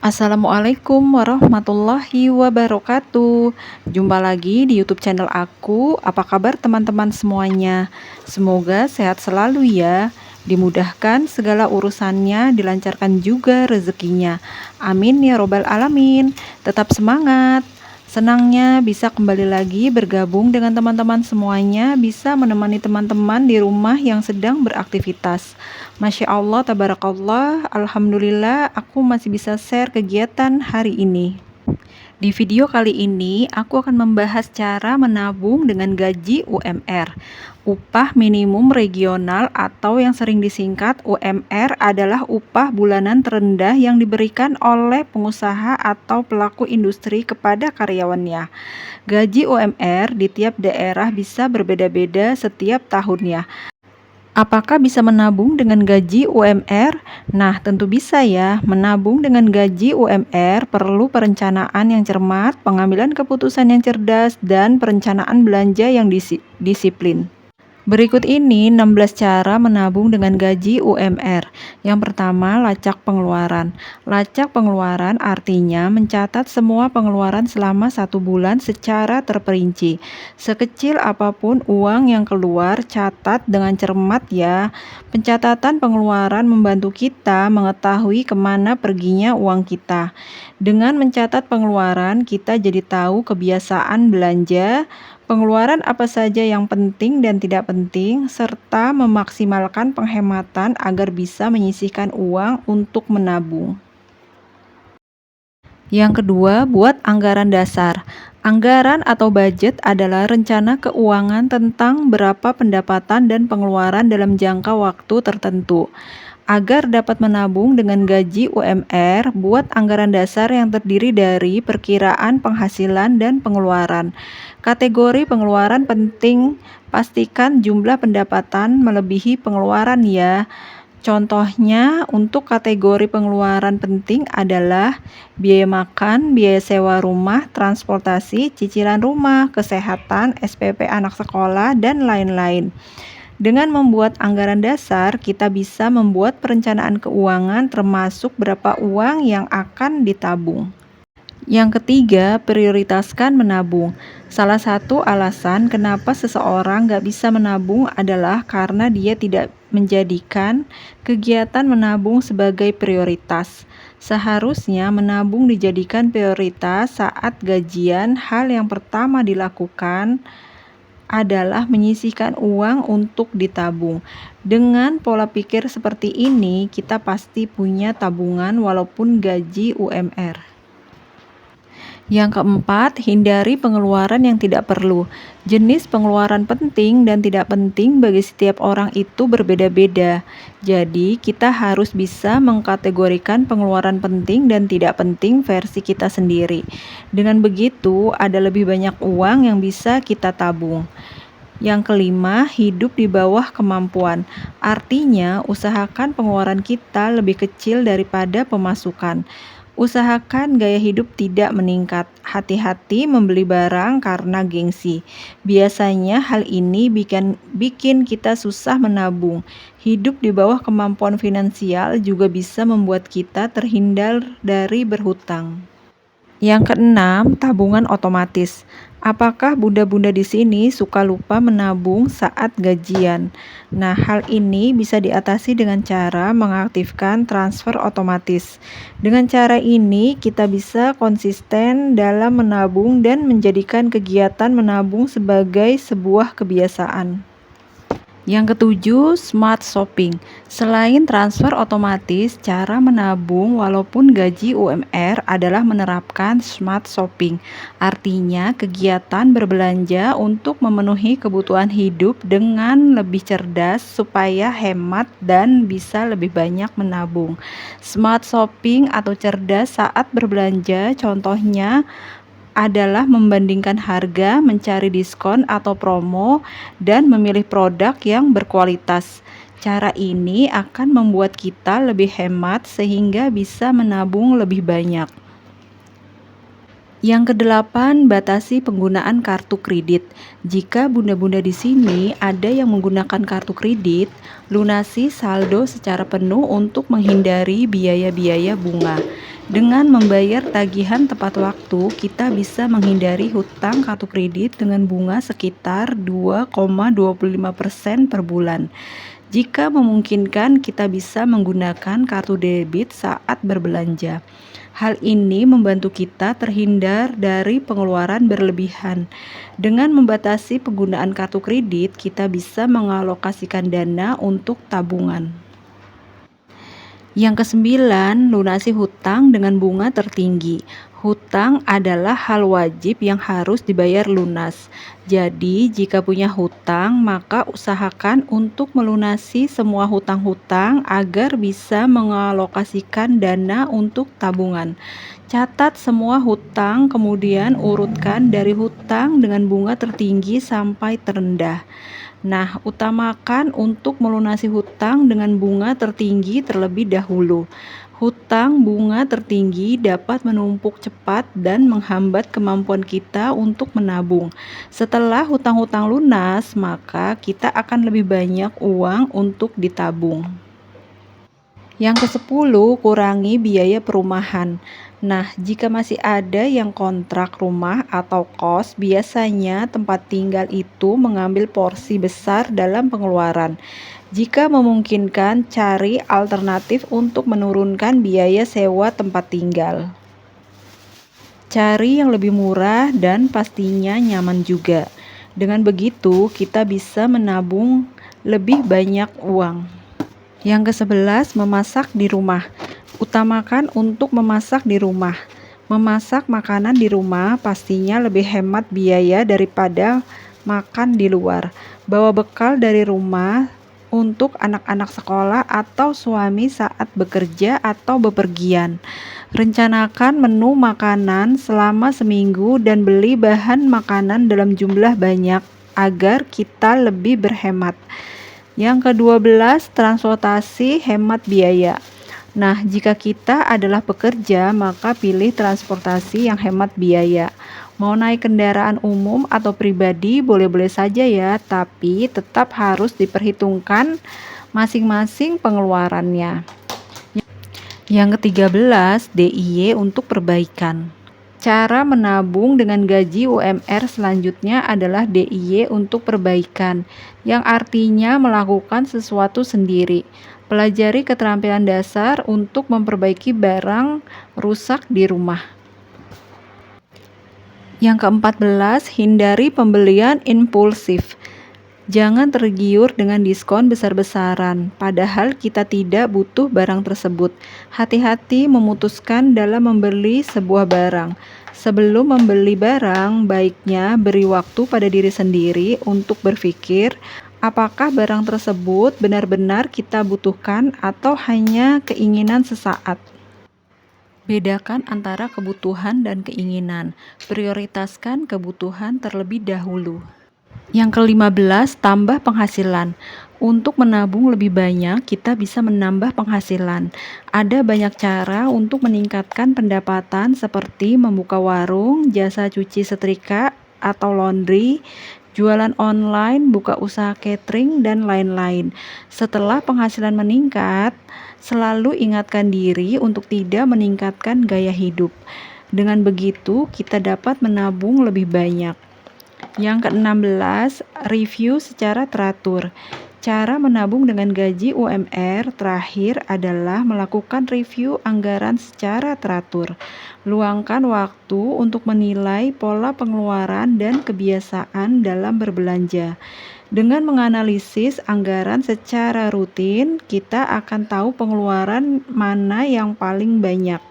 Assalamualaikum warahmatullahi wabarakatuh. Jumpa lagi di YouTube channel aku. Apa kabar teman-teman semuanya? Semoga sehat selalu ya. Dimudahkan segala urusannya, dilancarkan juga rezekinya. Amin ya robbal alamin. Tetap semangat. Senangnya bisa kembali lagi bergabung dengan teman-teman semuanya, bisa menemani teman-teman di rumah yang sedang beraktivitas. Masya Allah, tabarakallah, alhamdulillah aku masih bisa share kegiatan hari ini. Di video kali ini, aku akan membahas cara menabung dengan gaji UMR. Upah minimum regional atau yang sering disingkat UMR adalah upah bulanan terendah yang diberikan oleh pengusaha atau pelaku industri kepada karyawannya. Gaji UMR di tiap daerah bisa berbeda-beda setiap tahunnya. Apakah bisa menabung dengan gaji UMR? Nah, tentu bisa ya. Menabung dengan gaji UMR perlu perencanaan yang cermat, pengambilan keputusan yang cerdas, dan perencanaan belanja yang disiplin. Berikut ini 16 cara menabung dengan gaji UMR. Yang pertama, lacak pengeluaran. Lacak pengeluaran artinya mencatat semua pengeluaran selama 1 bulan secara terperinci. Sekecil apapun uang yang keluar, catat dengan cermat ya. Pencatatan pengeluaran membantu kita mengetahui kemana perginya uang kita. Dengan mencatat pengeluaran, kita jadi tahu kebiasaan belanja, pengeluaran apa saja yang penting dan tidak penting, serta memaksimalkan penghematan agar bisa menyisihkan uang untuk menabung. Yang kedua, buat anggaran dasar. Anggaran atau budget adalah rencana keuangan tentang berapa pendapatan dan pengeluaran dalam jangka waktu tertentu. Agar dapat menabung dengan gaji UMR, buat anggaran dasar yang terdiri dari perkiraan penghasilan dan pengeluaran. Kategori pengeluaran penting, pastikan jumlah pendapatan melebihi pengeluaran ya. Contohnya, untuk kategori pengeluaran penting adalah biaya makan, biaya sewa rumah, transportasi, cicilan rumah, kesehatan, SPP anak sekolah, dan lain-lain. Dengan membuat anggaran dasar, kita bisa membuat perencanaan keuangan termasuk berapa uang yang akan ditabung. Yang ketiga, prioritaskan menabung. Salah satu alasan kenapa seseorang gak bisa menabung adalah karena dia tidak menjadikan kegiatan menabung sebagai prioritas. Seharusnya menabung dijadikan prioritas saat gajian. Hal yang pertama dilakukan adalah menyisihkan uang untuk ditabung. Dengan pola pikir seperti ini, kita pasti punya tabungan walaupun gaji UMR. Yang keempat, hindari pengeluaran yang tidak perlu. Jenis pengeluaran penting dan tidak penting bagi setiap orang itu berbeda-beda. Jadi, kita harus bisa mengkategorikan pengeluaran penting dan tidak penting versi kita sendiri. Dengan begitu, ada lebih banyak uang yang bisa kita tabung. Yang kelima, hidup di bawah kemampuan. Artinya, usahakan pengeluaran kita lebih kecil daripada pemasukan. Usahakan gaya hidup tidak meningkat. Hati-hati membeli barang karena gengsi. Biasanya hal ini bikin kita susah menabung. Hidup di bawah kemampuan finansial juga bisa membuat kita terhindar dari berhutang. Yang keenam, tabungan otomatis. Apakah bunda-bunda di sini suka lupa menabung saat gajian? Nah, hal ini bisa diatasi dengan cara mengaktifkan transfer otomatis. Dengan cara ini, kita bisa konsisten dalam menabung dan menjadikan kegiatan menabung sebagai sebuah kebiasaan. Yang ketujuh, smart shopping. Selain transfer otomatis, cara menabung walaupun gaji UMR adalah menerapkan smart shopping. Artinya, kegiatan berbelanja untuk memenuhi kebutuhan hidup dengan lebih cerdas supaya hemat dan bisa lebih banyak menabung. Smart shopping atau cerdas saat berbelanja contohnya adalah membandingkan harga, mencari diskon atau promo, dan memilih produk yang berkualitas. Cara ini akan membuat kita lebih hemat sehingga bisa menabung lebih banyak. Yang kedelapan, batasi penggunaan kartu kredit. Jika bunda-bunda di sini ada yang menggunakan kartu kredit, lunasi saldo secara penuh untuk menghindari biaya-biaya bunga. Dengan membayar tagihan tepat waktu, kita bisa menghindari hutang kartu kredit dengan bunga sekitar 2,25% per bulan. Jika memungkinkan, kita bisa menggunakan kartu debit saat berbelanja. Hal ini membantu kita terhindar dari pengeluaran berlebihan. Dengan membatasi penggunaan kartu kredit, kita bisa mengalokasikan dana untuk tabungan. Yang kesembilan, lunasi hutang dengan bunga tertinggi. Hutang adalah hal wajib yang harus dibayar lunas. Jadi, jika punya hutang, maka usahakan untuk melunasi semua hutang-hutang agar bisa mengalokasikan dana untuk tabungan. Catat semua hutang, kemudian urutkan dari hutang dengan bunga tertinggi sampai terendah. Nah, utamakan untuk melunasi hutang dengan bunga tertinggi terlebih dahulu. Hutang bunga tertinggi dapat menumpuk cepat dan menghambat kemampuan kita untuk menabung. Setelah hutang-hutang lunas, maka kita akan lebih banyak uang untuk ditabung. Yang ke-10, kurangi biaya perumahan. Nah, jika masih ada yang kontrak rumah atau kos, biasanya tempat tinggal itu mengambil porsi besar dalam pengeluaran. Jika memungkinkan, cari alternatif untuk menurunkan biaya sewa tempat tinggal. Cari yang lebih murah dan pastinya nyaman juga. Dengan begitu, kita bisa menabung lebih banyak uang. Yang ke-11, memasak di rumah. Utamakan untuk memasak di rumah. Memasak makanan di rumah pastinya lebih hemat biaya daripada makan di luar. Bawa bekal dari rumah untuk anak-anak sekolah atau suami saat bekerja atau bepergian. Rencanakan menu makanan selama seminggu dan beli bahan makanan dalam jumlah banyak agar kita lebih berhemat. Yang ke-12, transportasi hemat biaya. Nah, jika kita adalah pekerja, maka pilih transportasi yang hemat biaya. Mau naik kendaraan umum atau pribadi, boleh-boleh saja ya, tapi tetap harus diperhitungkan masing-masing pengeluarannya. Yang ke-13, DIY untuk perbaikan. Cara menabung dengan gaji UMR selanjutnya adalah DIY untuk perbaikan, yang artinya melakukan sesuatu sendiri. Pelajari keterampilan dasar untuk memperbaiki barang rusak di rumah. Yang ke-14, hindari pembelian impulsif. Jangan tergiur dengan diskon besar-besaran, padahal kita tidak butuh barang tersebut. Hati-hati memutuskan dalam membeli sebuah barang. Sebelum membeli barang, baiknya beri waktu pada diri sendiri untuk berpikir apakah barang tersebut benar-benar kita butuhkan atau hanya keinginan sesaat. Bedakan antara kebutuhan dan keinginan. Prioritaskan kebutuhan terlebih dahulu. Yang ke-15, tambah penghasilan. Untuk menabung lebih banyak, kita bisa menambah penghasilan. Ada banyak cara untuk meningkatkan pendapatan seperti membuka warung, jasa cuci setrika atau laundry, jualan online, buka usaha catering, dan lain-lain. Setelah penghasilan meningkat, selalu ingatkan diri untuk tidak meningkatkan gaya hidup. Dengan begitu, kita dapat menabung lebih banyak. Yang ke-16, review secara teratur. Cara menabung dengan gaji UMR terakhir adalah melakukan review anggaran secara teratur. Luangkan waktu untuk menilai pola pengeluaran dan kebiasaan dalam berbelanja. Dengan menganalisis anggaran secara rutin, kita akan tahu pengeluaran mana yang paling banyak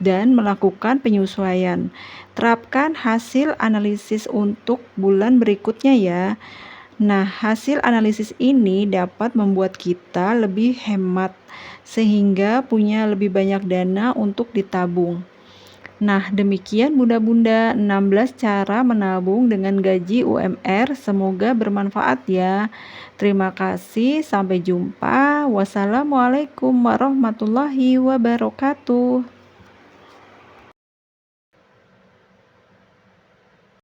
dan melakukan penyesuaian. Terapkan hasil analisis untuk bulan berikutnya ya. Nah, hasil analisis ini dapat membuat kita lebih hemat sehingga punya lebih banyak dana untuk ditabung. Nah, demikian bunda-bunda 16 cara menabung dengan gaji UMR. Semoga bermanfaat ya. Terima kasih, sampai jumpa. Wassalamualaikum warahmatullahi wabarakatuh.